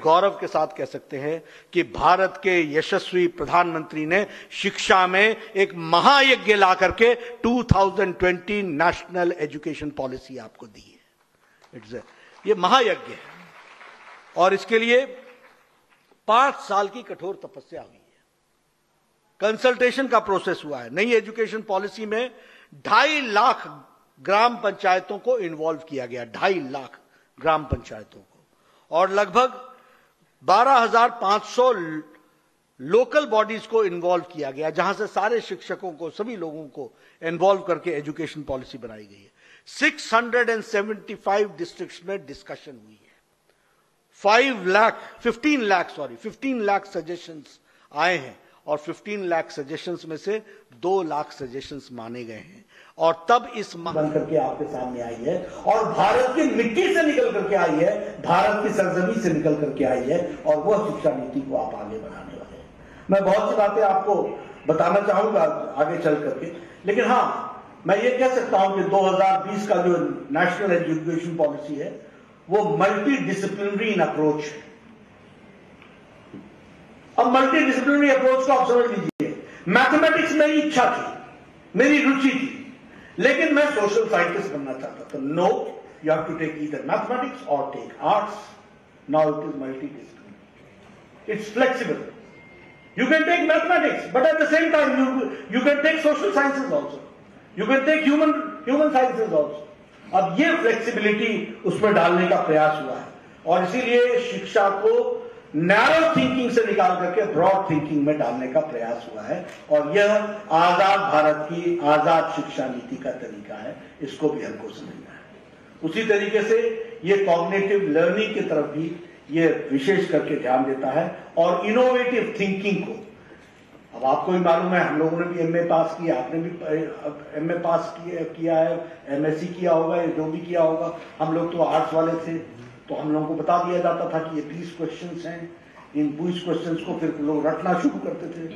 गौरव के साथ कह सकते हैं कि भारत के यशस्वी प्रधानमंत्री ने शिक्षा में एक महायज्ञ ला करके 2020 नेशनल एजुकेशन पॉलिसी आपको दी है। ये महायज्ञ है और इसके लिए 5 साल की कठोर तपस्या हुई है, कंसल्टेशन का प्रोसेस हुआ है। नई एजुकेशन पॉलिसी में 2.5 लाख ग्राम पंचायतों को इन्वॉल्व किया गया, 2.5 लाख ग्राम पंचायतों को, और लगभग 12,500 लोकल बॉडीज को इन्वॉल्व किया गया, जहां से सारे शिक्षकों को, सभी लोगों को इन्वॉल्व करके एजुकेशन पॉलिसी बनाई गई है। 675 डिस्ट्रिक्ट्स में डिस्कशन हुई है। 15 लाख सजेशंस आए हैं और 15 लाख सजेशंस में से 2 लाख सजेशंस माने गए हैं और तब इस बन करके आपके सामने आई है और भारत की मिट्टी से निकल करके आई है, भारत की सरजमी से निकल करके आई है और वह शिक्षा नीति को आप आगे बढ़ाने वाले हैं। मैं बहुत सी बातें आपको बताना चाहूंगा आगे चल करके, लेकिन हां, मैं ये कह सकता हूं कि 2020 का जो नेशनल एजुकेशन पॉलिसी है वो मल्टी डिसिप्लिनरी इन अप्रोच है। अब मल्टी डिसिप्लिनरी अप्रोच को आप समझ लीजिए, मैथमेटिक्स मेरी इच्छा थी, मेरी रुचि थी, लेकिन मैं सोशल साइंटिस्ट बनना चाहता था। No, you have to take either mathematics और take arts. Now it is multidisciplinary, it's flexible. You can take mathematics, but at the same time you can take social sciences also. You can take human sciences also. अब ये flexibility उसमें डालने का प्रयास हुआ है और इसीलिए शिक्षा को नैरो थिंकिंग से निकाल करके ब्रॉड थिंकिंग में डालने का प्रयास हुआ है और यह आजाद भारत की आजाद शिक्षा नीति का तरीका है, इसको भी हमको समझना है। उसी तरीके से ये कॉग्निटिव लर्निंग की तरफ भी ये विशेष करके ध्यान देता है और इनोवेटिव थिंकिंग को। अब आपको भी मालूम है, हम लोगों ने भी एमए पास किया, आपने भी एमए पास किया है, एमएससी किया होगा, या जो भी किया होगा। हम लोग तो आर्ट्स वाले थे, तो हम लोगों को बता दिया जाता था कि ये 20 क्वेश्चंस हैं, इन 20 क्वेश्चंस को फिर लोग रटना शुरू करते थे।